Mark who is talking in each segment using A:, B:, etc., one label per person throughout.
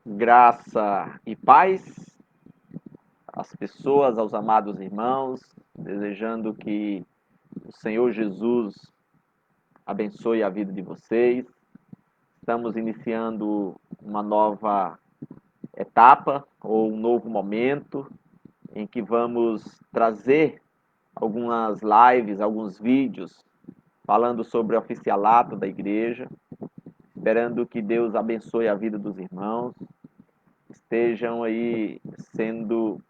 A: Graça e paz às pessoas, aos amados irmãos, desejando que o Senhor Jesus abençoe a vida de vocês. Estamos iniciando uma nova etapa ou um novo momento em que vamos trazer algumas lives, alguns vídeos falando sobre o oficialato da igreja, esperando que Deus abençoe a vida dos irmãos, estejam aí sendo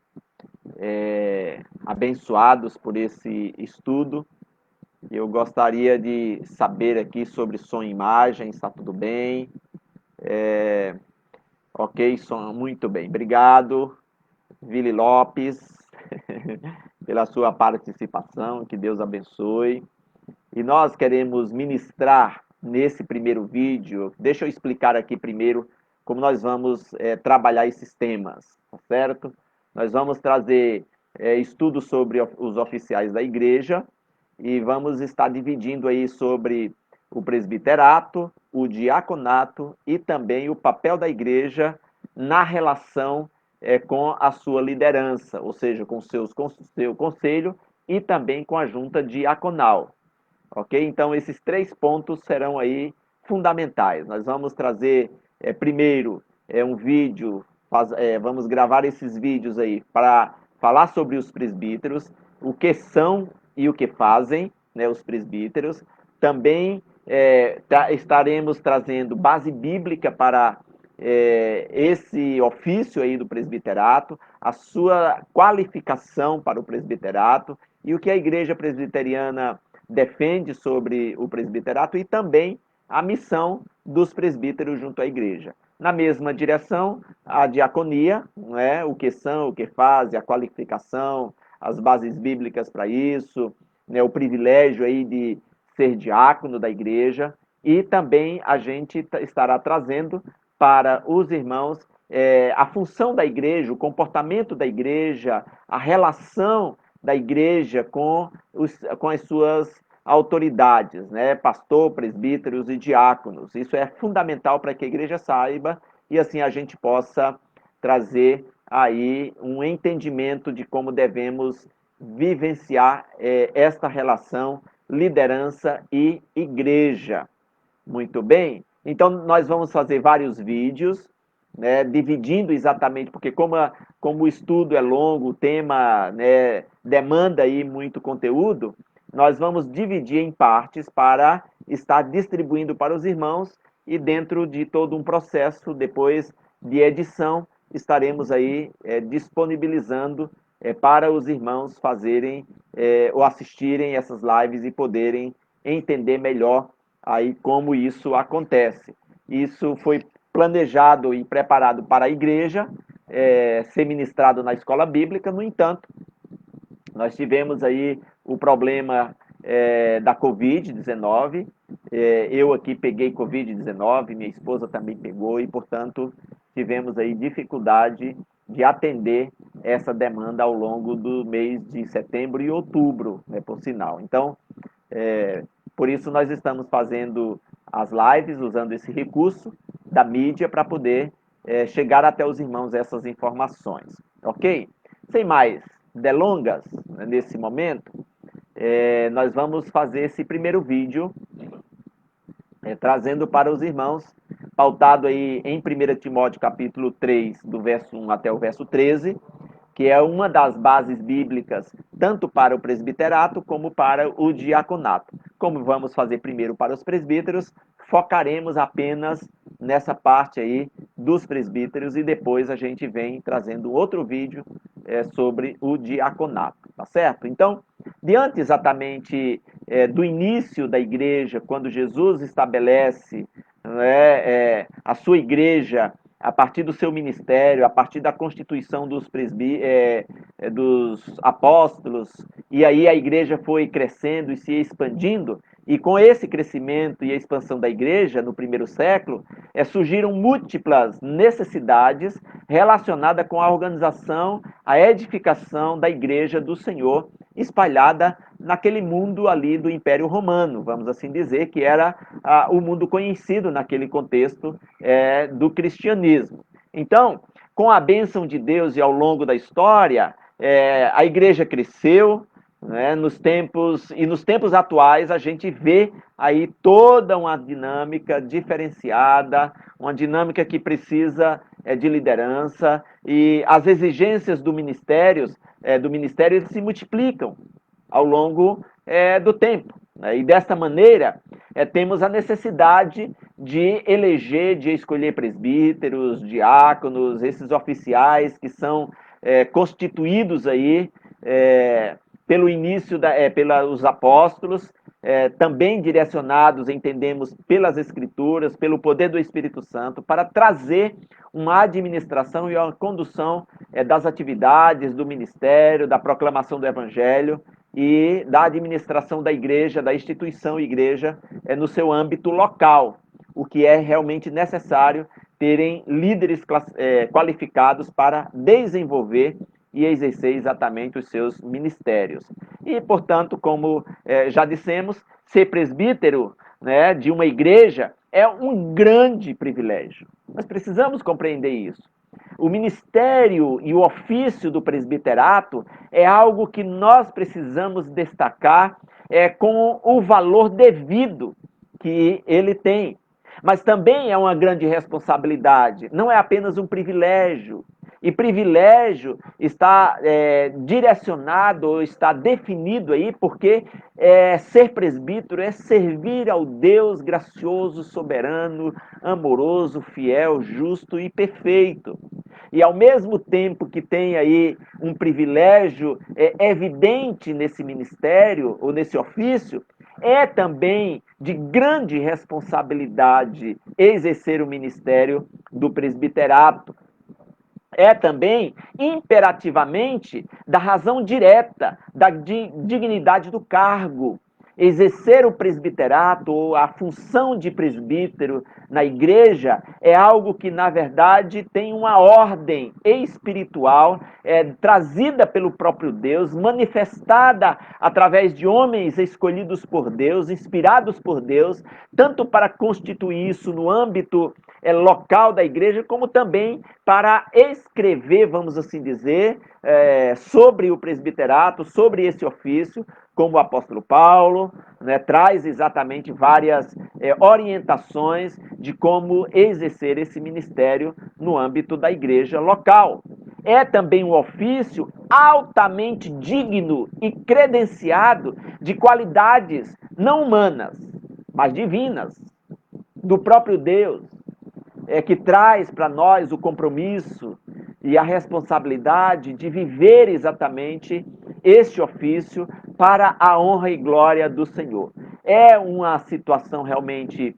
A: abençoados por esse estudo. Eu gostaria de saber aqui sobre som e imagem, está tudo bem? Ok, som, muito bem. Obrigado, Vili Lopes, pela sua participação, que Deus abençoe. E nós queremos ministrar nesse primeiro vídeo, deixa eu explicar aqui primeiro como nós vamos trabalhar esses temas, tá certo? Nós vamos trazer estudos sobre os oficiais da igreja e vamos estar dividindo aí sobre o presbiterato, o diaconato e também o papel da igreja na relação com a sua liderança, ou seja, com seu conselho e também com a junta diaconal. Ok? Então, esses três pontos serão aí fundamentais. Nós vamos trazer, primeiro, um vídeo, vamos gravar esses vídeos aí para falar sobre os presbíteros, o que são e o que fazem, né, os presbíteros. Também estaremos trazendo base bíblica para esse ofício aí do presbiterato, a sua qualificação para o presbiterato e o que a igreja presbiteriana defende sobre o presbiterato e também a missão dos presbíteros junto à igreja. Na mesma direção, a diaconia, né, o que são, o que fazem, a qualificação, as bases bíblicas para isso, né, o privilégio aí de ser diácono da igreja, e também a gente estará trazendo para os irmãos a função da igreja, o comportamento da igreja, a relação da igreja com as suas autoridades, né? Pastor, presbíteros e diáconos. Isso é fundamental para que a igreja saiba e assim a gente possa trazer aí um entendimento de como devemos vivenciar esta relação liderança e igreja. Muito bem? Então, nós vamos fazer vários vídeos, né, dividindo exatamente, porque como o estudo é longo, o tema, né, demanda aí muito conteúdo, nós vamos dividir em partes para estar distribuindo para os irmãos e dentro de todo um processo, depois de edição, estaremos aí disponibilizando para os irmãos fazerem ou assistirem essas lives e poderem entender melhor aí como isso acontece. Isso foi planejado e preparado para a igreja, ser ministrado na escola bíblica. No entanto, nós tivemos aí o problema da Covid-19. Eu aqui peguei Covid-19, minha esposa também pegou e, portanto, tivemos aí dificuldade de atender essa demanda ao longo do mês de setembro e outubro, né, por sinal. Então, por isso nós estamos fazendo as lives, usando esse recurso da mídia para poder chegar até os irmãos essas informações. Ok? Sem mais delongas nesse momento, nós vamos fazer esse primeiro vídeo trazendo para os irmãos, pautado aí em 1 Timóteo capítulo 3, do verso 1 até o verso 13, que é uma das bases bíblicas, tanto para o presbiterato como para o diaconato. Como vamos fazer primeiro para os presbíteros, focaremos apenas nessa parte aí dos presbíteros e depois a gente vem trazendo outro vídeo sobre o diaconato, tá certo? Então, diante exatamente do início da igreja, quando Jesus estabelece a sua igreja a partir do seu ministério, a partir da constituição dos apóstolos, e aí a igreja foi crescendo e se expandindo, e com esse crescimento e a expansão da igreja no primeiro século, surgiram múltiplas necessidades relacionadas com a organização, a edificação da igreja do Senhor, espalhada naquele mundo ali do Império Romano, vamos assim dizer, que era o mundo conhecido naquele contexto do cristianismo. Então, com a bênção de Deus e ao longo da história, a igreja cresceu, né, nos tempos atuais a gente vê aí toda uma dinâmica diferenciada, uma dinâmica que precisa de liderança, e as exigências do ministério eles se multiplicam ao longo do tempo, né? E desta maneira temos a necessidade de eleger, de escolher presbíteros, diáconos, esses oficiais que são constituídos aí pelo início pelos apóstolos, também direcionados, entendemos, pelas Escrituras, pelo poder do Espírito Santo, para trazer uma administração e uma condução das atividades do ministério, da proclamação do Evangelho e da administração da igreja, da instituição igreja, no seu âmbito local, o que é realmente necessário terem líderes qualificados para desenvolver e exercer exatamente os seus ministérios. E, portanto, como já dissemos, ser presbítero, né, de uma igreja é um grande privilégio. Nós precisamos compreender isso. O ministério e o ofício do presbiterato é algo que nós precisamos destacar com o valor devido que ele tem. Mas também é uma grande responsabilidade, não é apenas um privilégio. E privilégio está direcionado, ou está definido aí, porque ser presbítero é servir ao Deus gracioso, soberano, amoroso, fiel, justo e perfeito. E ao mesmo tempo que tem aí um privilégio evidente nesse ministério, ou nesse ofício, é também de grande responsabilidade exercer o ministério do presbiterato. É também, imperativamente, da razão direta, da dignidade do cargo. Exercer o presbiterato ou a função de presbítero na igreja é algo que, na verdade, tem uma ordem espiritual trazida pelo próprio Deus, manifestada através de homens escolhidos por Deus, inspirados por Deus, tanto para constituir isso no âmbito local da igreja, como também para escrever, vamos assim dizer, sobre o presbiterato, sobre esse ofício, como o apóstolo Paulo, né, traz exatamente várias orientações de como exercer esse ministério no âmbito da igreja local. É também um ofício altamente digno e credenciado de qualidades não humanas, mas divinas, do próprio Deus, que traz para nós o compromisso e a responsabilidade de viver exatamente este ofício para a honra e glória do Senhor. É uma situação realmente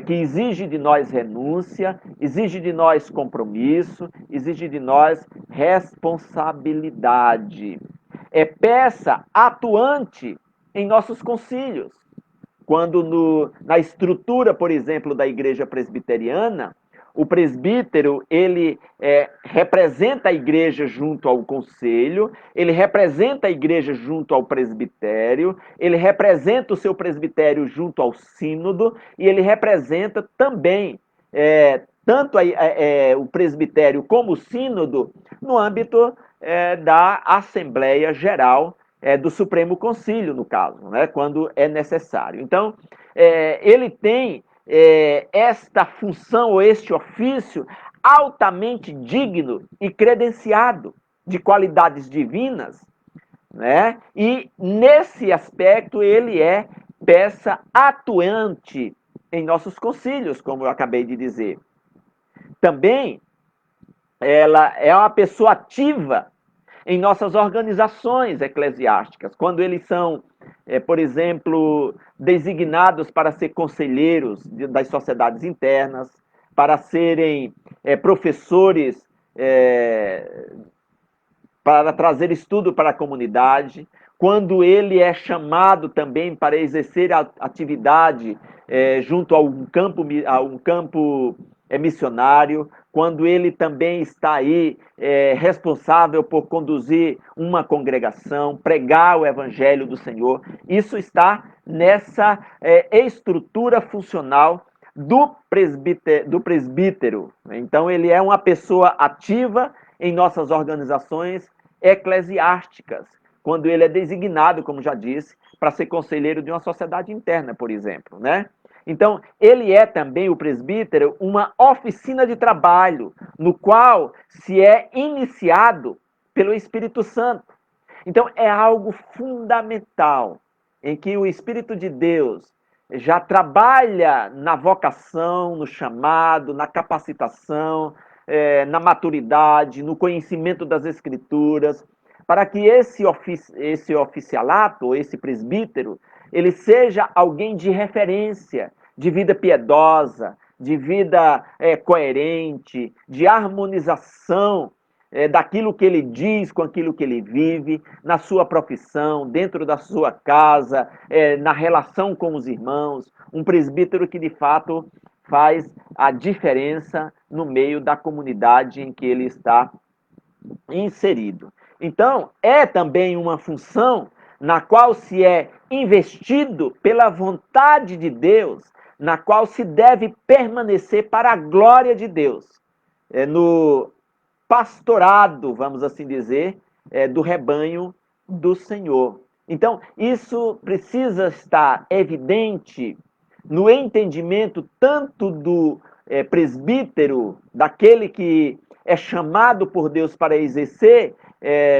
A: que exige de nós renúncia, exige de nós compromisso, exige de nós responsabilidade. É peça atuante em nossos concílios. Quando na estrutura, por exemplo, da igreja presbiteriana, o presbítero, ele representa a igreja junto ao conselho, ele representa a igreja junto ao presbitério, ele representa o seu presbitério junto ao sínodo, e ele representa também tanto o presbitério como o sínodo no âmbito da Assembleia Geral do Supremo Concílio, no caso, né, quando é necessário. Então, ele tem esta função ou este ofício altamente digno e credenciado de qualidades divinas, né? E nesse aspecto ele é peça atuante em nossos concílios, como eu acabei de dizer. Também ela é uma pessoa ativa em nossas organizações eclesiásticas, quando eles são, por exemplo, designados para ser conselheiros das sociedades internas, para serem professores, para trazer estudo para a comunidade, quando ele é chamado também para exercer a atividade junto a um campo missionário, quando ele também está aí responsável por conduzir uma congregação, pregar o evangelho do Senhor. Isso está nessa estrutura funcional do presbítero. Então, ele é uma pessoa ativa em nossas organizações eclesiásticas, quando ele é designado, como já disse, para ser conselheiro de uma sociedade interna, por exemplo, né? Então, ele é também, o presbítero, uma oficina de trabalho, no qual se é iniciado pelo Espírito Santo. Então, é algo fundamental, em que o Espírito de Deus já trabalha na vocação, no chamado, na capacitação, na maturidade, no conhecimento das Escrituras, para que esse oficialato, esse presbítero, ele seja alguém de referência, de vida piedosa, de vida coerente, de harmonização daquilo que ele diz com aquilo que ele vive, na sua profissão, dentro da sua casa, na relação com os irmãos. Um presbítero que, de fato, faz a diferença no meio da comunidade em que ele está inserido. Então, é também uma função na qual se é investido pela vontade de Deus, na qual se deve permanecer para a glória de Deus. No pastorado, vamos assim dizer, do rebanho do Senhor. Então, isso precisa estar evidente no entendimento tanto do presbítero, daquele que é chamado por Deus para exercer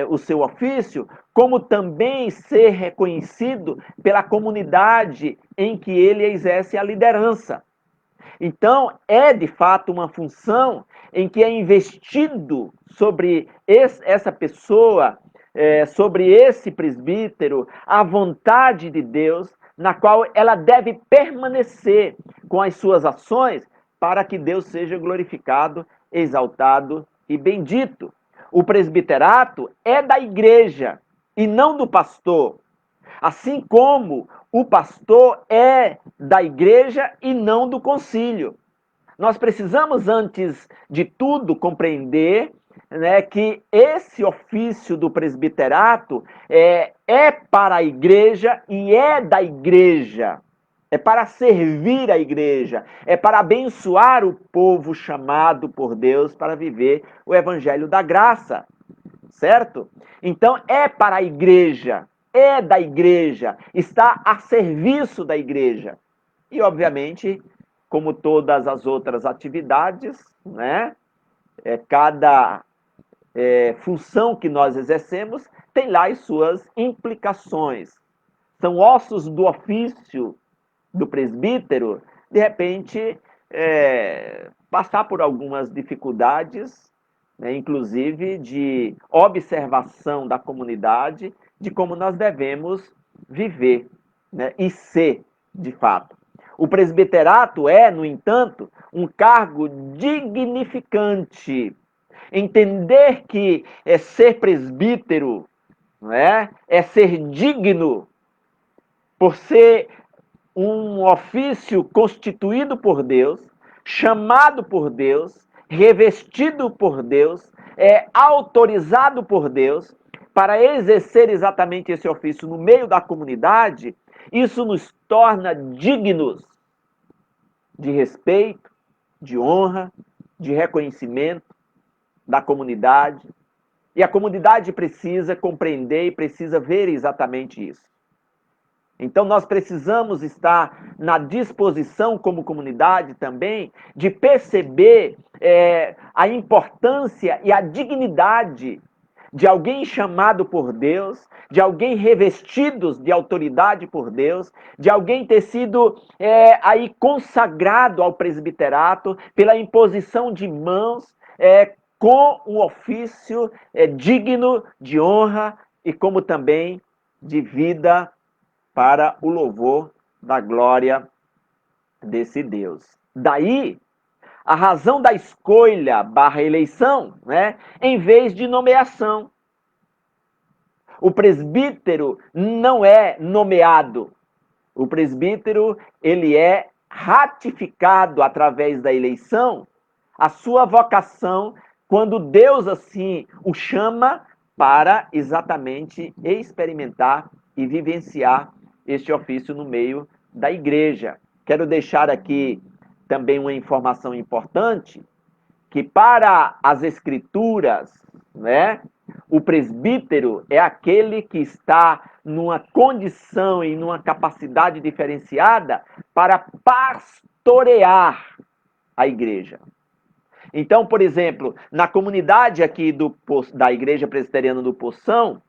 A: o seu ofício, como também ser reconhecido pela comunidade em que ele exerce a liderança. Então, é de fato uma função em que é investido sobre essa pessoa, sobre esse presbítero, a vontade de Deus, na qual ela deve permanecer com as suas ações para que Deus seja glorificado, exaltado e bendito. O presbiterato é da igreja e não do pastor. Assim como o pastor é da igreja e não do concílio. Nós precisamos, antes de tudo, compreender, né, que esse ofício do presbiterato é para a igreja e é da igreja. É para servir a igreja, é para abençoar o povo chamado por Deus para viver o evangelho da graça, certo? Então, é para a igreja, é da igreja, está a serviço da igreja. E, obviamente, como todas as outras atividades, né, cada função que nós exercemos tem lá as suas implicações. São ossos do ofício do presbítero, de repente, passar por algumas dificuldades, né, inclusive de observação da comunidade, de como nós devemos viver, né, e ser, de fato. O presbiterato é, no entanto, um cargo dignificante. Entender que ser presbítero, não é ser digno, por ser um ofício constituído por Deus, chamado por Deus, revestido por Deus, autorizado por Deus para exercer exatamente esse ofício no meio da comunidade. Isso nos torna dignos de respeito, de honra, de reconhecimento da comunidade. E a comunidade precisa compreender e precisa ver exatamente isso. Então, nós precisamos estar na disposição, como comunidade também, de perceber a importância e a dignidade de alguém chamado por Deus, de alguém revestido de autoridade por Deus, de alguém ter sido aí consagrado ao presbiterato pela imposição de mãos, com um ofício digno de honra e como também de vida para o louvor da glória desse Deus. Daí, a razão da escolha / eleição, né, em vez de nomeação. O presbítero não é nomeado. O presbítero, ele é ratificado através da eleição, a sua vocação, quando Deus assim o chama para exatamente experimentar e vivenciar este ofício no meio da igreja. Quero deixar aqui também uma informação importante, que para as Escrituras, né, o presbítero é aquele que está numa condição e numa capacidade diferenciada para pastorear a igreja. Então, por exemplo, na comunidade aqui da Igreja Presbiteriana do Poção,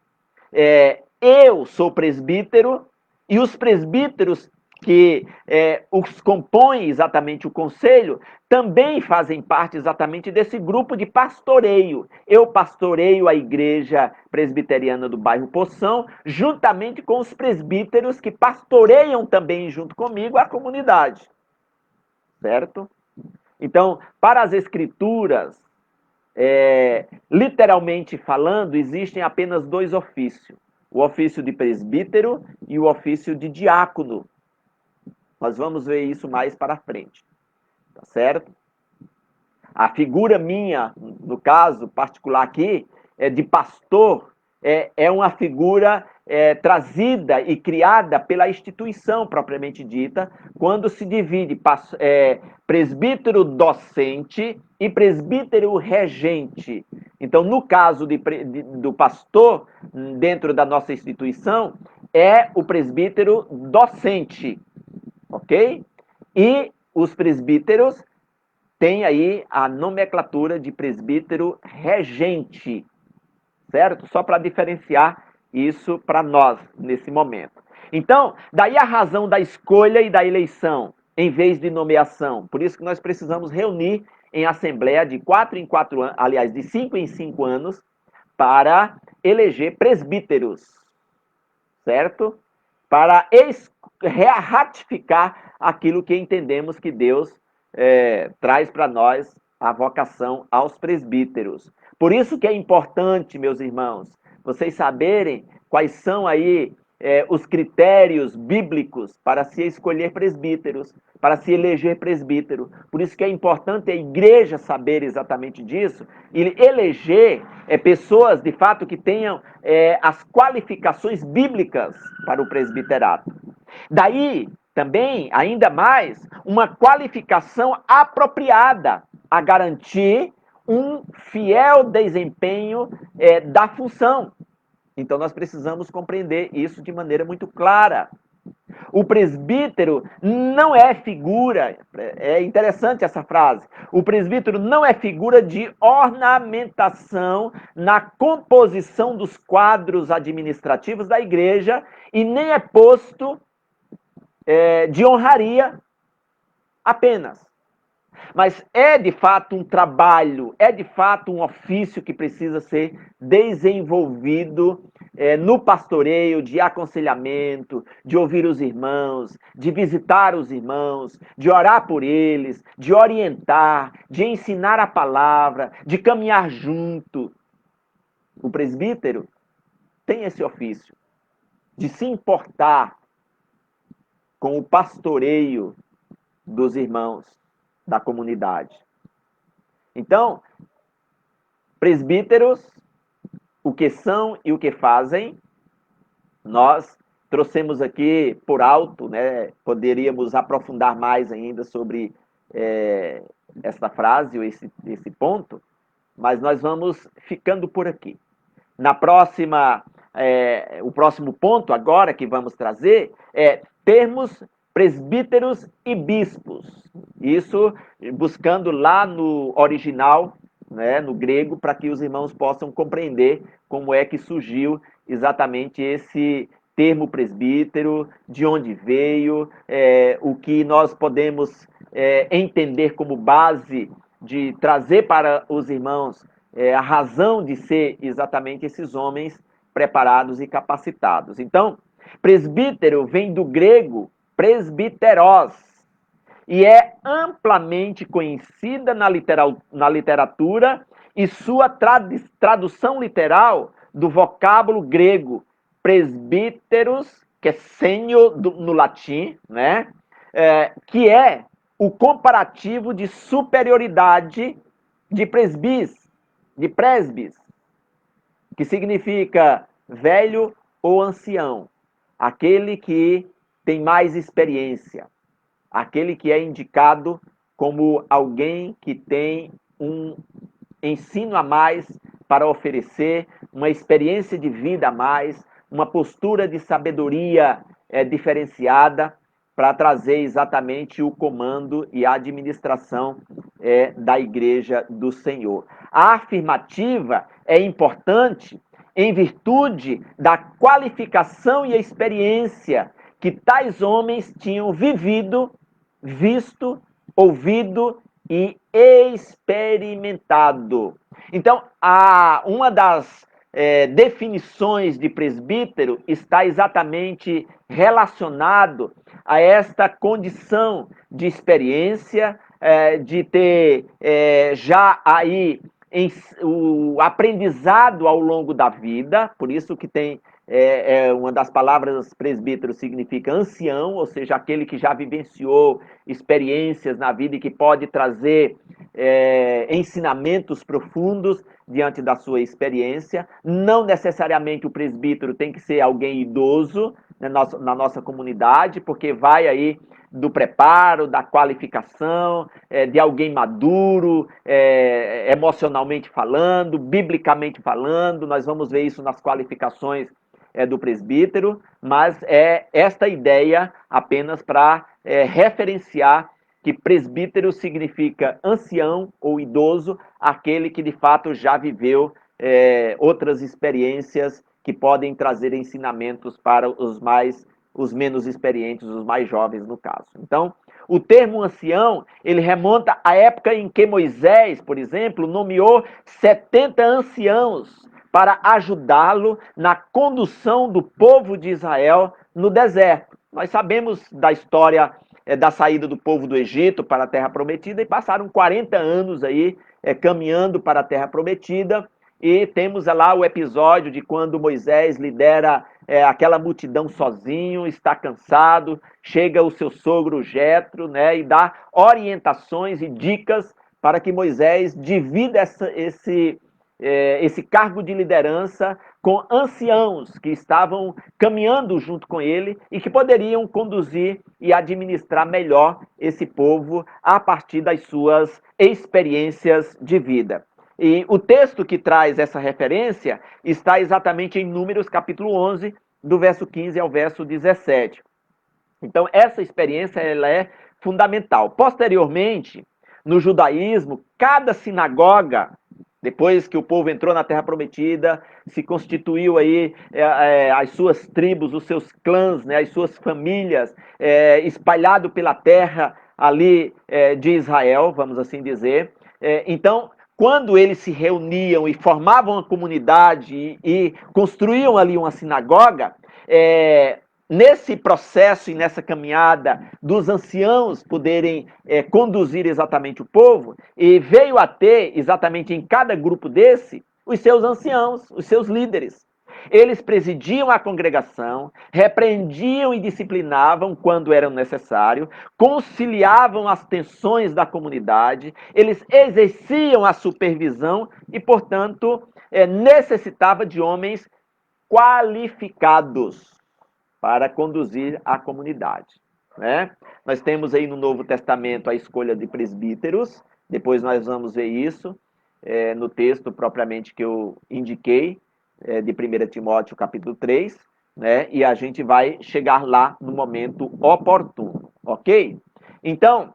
A: eu sou presbítero e os presbíteros que os compõem exatamente o conselho também fazem parte exatamente desse grupo de pastoreio. Eu pastoreio a Igreja Presbiteriana do bairro Poção, juntamente com os presbíteros que pastoreiam também junto comigo a comunidade. Certo? Então, para as Escrituras, literalmente falando, existem apenas dois ofícios: o ofício de presbítero e o ofício de diácono. Nós vamos ver isso mais para frente, tá certo? A figura minha, no caso particular aqui, de pastor, é uma figura trazida e criada pela instituição propriamente dita, quando se divide presbítero docente e presbítero regente. Então, no caso do pastor, dentro da nossa instituição, é o presbítero docente, ok? E os presbíteros têm aí a nomenclatura de presbítero regente, certo? Só para diferenciar isso para nós nesse momento. Então, daí a razão da escolha e da eleição, em vez de nomeação. Por isso que nós precisamos reunir em assembleia de 4 em 4 anos, aliás, de 5 em 5 anos, para eleger presbíteros, certo? Para ratificar aquilo que entendemos que Deus traz para nós, a vocação aos presbíteros. Por isso que é importante, meus irmãos, vocês saberem quais são aí os critérios bíblicos para se escolher presbíteros, para se eleger presbítero. Por isso que é importante a igreja saber exatamente disso e eleger pessoas, de fato, que tenham as qualificações bíblicas para o presbiterato. Daí, também, ainda mais, uma qualificação apropriada a garantir um fiel desempenho da função. Então, nós precisamos compreender isso de maneira muito clara. O presbítero não é figura, é interessante essa frase, o presbítero não é figura de ornamentação na composição dos quadros administrativos da igreja e nem é posto de honraria apenas. Mas é de fato um trabalho, é de fato um ofício que precisa ser desenvolvido no pastoreio, de aconselhamento, de ouvir os irmãos, de visitar os irmãos, de orar por eles, de orientar, de ensinar a palavra, de caminhar junto. O presbítero tem esse ofício de se importar com o pastoreio dos irmãos da comunidade. Então, presbíteros, o que são e o que fazem, nós trouxemos aqui por alto, né? Poderíamos aprofundar mais ainda sobre essa frase ou esse ponto, mas nós vamos ficando por aqui. Na próxima, o próximo ponto agora que vamos trazer é termos presbíteros e bispos. Isso buscando lá no original, né, no grego, para que os irmãos possam compreender como é que surgiu exatamente esse termo presbítero, de onde veio, o que nós podemos entender como base de trazer para os irmãos a razão de ser exatamente esses homens preparados e capacitados. Então, presbítero vem do grego presbiteros e é amplamente conhecida na literatura e sua tradução literal do vocábulo grego presbíteros, que é senho no latim, né? Que é o comparativo de superioridade de presbis, que significa velho ou ancião, aquele que tem mais experiência, aquele que é indicado como alguém que tem um ensino a mais para oferecer, uma experiência de vida a mais, uma postura de sabedoria diferenciada para trazer exatamente o comando e a administração da Igreja do Senhor. A afirmativa é importante em virtude da qualificação e experiência que tais homens tinham vivido, visto, ouvido e experimentado. Então, uma das definições de presbítero está exatamente relacionado a esta condição de experiência, de ter já aí o aprendizado ao longo da vida, por isso que tem uma das palavras presbítero significa ancião, ou seja, aquele que já vivenciou experiências na vida e que pode trazer ensinamentos profundos diante da sua experiência. Não necessariamente o presbítero tem que ser alguém idoso na nossa comunidade, porque vai aí do preparo, da qualificação, de alguém maduro, emocionalmente falando, biblicamente falando. Nós vamos ver isso nas qualificações do presbítero, mas é esta ideia apenas para referenciar que presbítero significa ancião ou idoso, aquele que de fato já viveu outras experiências que podem trazer ensinamentos para os menos experientes, os mais jovens no caso. Então, o termo ancião, ele remonta à época em que Moisés, por exemplo, nomeou 70 anciãos para ajudá-lo na condução do povo de Israel no deserto. Nós sabemos da história da saída do povo do Egito para a Terra Prometida e passaram 40 anos aí caminhando para a Terra Prometida, e temos lá o episódio de quando Moisés lidera aquela multidão sozinho, está cansado, chega o seu sogro Jetro, né, e dá orientações e dicas para que Moisés divida esse cargo de liderança com anciãos que estavam caminhando junto com ele e que poderiam conduzir e administrar melhor esse povo a partir das suas experiências de vida. E o texto que traz essa referência está exatamente em Números capítulo 11, do verso 15 ao verso 17. Então, essa experiência ela é fundamental. Posteriormente, no judaísmo, cada sinagoga, depois que o povo entrou na Terra Prometida, se constituiu aí as suas tribos, os seus clãs, né, as suas famílias, espalhado pela terra ali de Israel, vamos assim dizer. Então, quando eles se reuniam e formavam uma comunidade e construíam ali uma sinagoga, nesse processo e nessa caminhada dos anciãos poderem conduzir exatamente o povo, e veio a ter exatamente em cada grupo desse os seus anciãos, os seus líderes. Eles presidiam a congregação, repreendiam e disciplinavam quando era necessário, conciliavam as tensões da comunidade, eles exerciam a supervisão e, portanto, necessitava de homens qualificados para conduzir a comunidade, né? Nós temos aí no Novo Testamento a escolha de presbíteros, depois nós vamos ver isso no texto propriamente que eu indiquei, de 1 Timóteo capítulo 3, né? E a gente vai chegar lá no momento oportuno, ok? Então,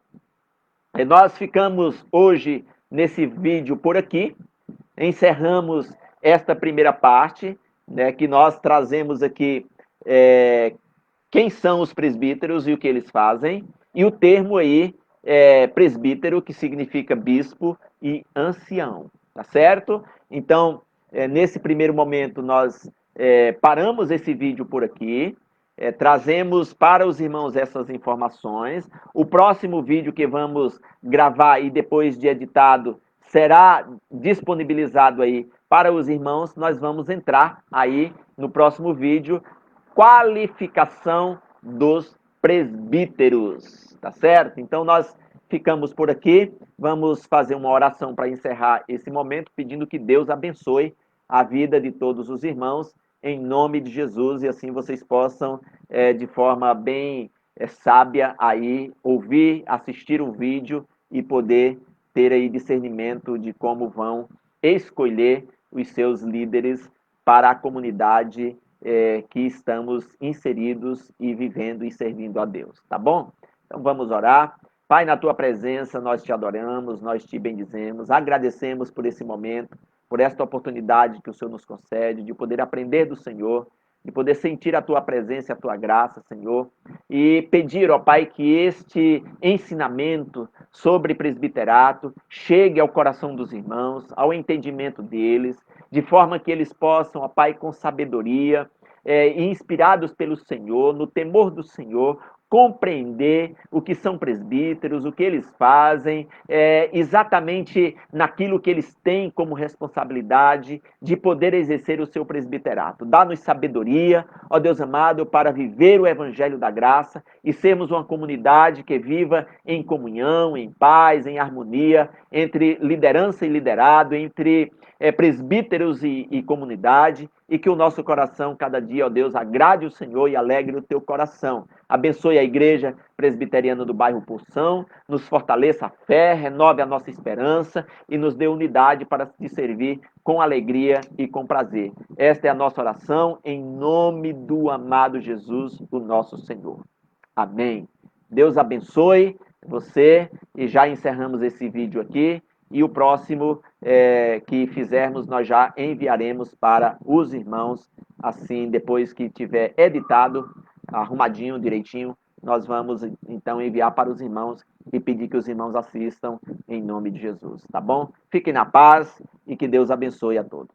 A: nós ficamos hoje nesse vídeo por aqui, encerramos esta primeira parte, né, que nós trazemos aqui quem são os presbíteros e o que eles fazem, e o termo aí presbítero, que significa bispo e ancião, tá certo? Então, nesse primeiro momento, nós paramos esse vídeo por aqui, trazemos para os irmãos essas informações. O próximo vídeo que vamos gravar e depois de editado será disponibilizado aí para os irmãos. Nós vamos entrar aí no próximo vídeo, qualificação dos presbíteros, tá certo? Então nós ficamos por aqui, vamos fazer uma oração para encerrar esse momento, pedindo que Deus abençoe a vida de todos os irmãos, em nome de Jesus, e assim vocês possam, de forma bem sábia, aí ouvir, assistir o vídeo e poder ter aí discernimento de como vão escolher os seus líderes para a comunidade que estamos inseridos e vivendo e servindo a Deus, tá bom? Então vamos orar. Pai, na tua presença, nós te adoramos, nós te bendizemos, agradecemos por esse momento, por esta oportunidade que o Senhor nos concede, de poder aprender do Senhor, de poder sentir a tua presença e a tua graça, Senhor, e pedir, ó Pai, que este ensinamento sobre presbiterato chegue ao coração dos irmãos, ao entendimento deles, de forma que eles possam, ó Pai, com sabedoria, inspirados pelo Senhor, no temor do Senhor, compreender o que são presbíteros, o que eles fazem, exatamente naquilo que eles têm como responsabilidade de poder exercer o seu presbiterato. Dá-nos sabedoria, ó Deus amado, para viver o evangelho da graça e sermos uma comunidade que viva em comunhão, em paz, em harmonia, entre liderança e liderado, entre presbíteros e comunidade, e que o nosso coração, cada dia, ó Deus, agrade o Senhor e alegre o teu coração. Abençoe a igreja presbiteriana do bairro Porção, nos fortaleça a fé, renove a nossa esperança e nos dê unidade para te servir com alegria e com prazer. Esta é a nossa oração, em nome do amado Jesus, o nosso Senhor. Amém. Deus abençoe você e já encerramos esse vídeo aqui. E o próximo que fizermos, nós já enviaremos para os irmãos, assim, depois que tiver editado, arrumadinho, direitinho, nós vamos, então, enviar para os irmãos e pedir que os irmãos assistam em nome de Jesus, tá bom? Fiquem na paz e que Deus abençoe a todos.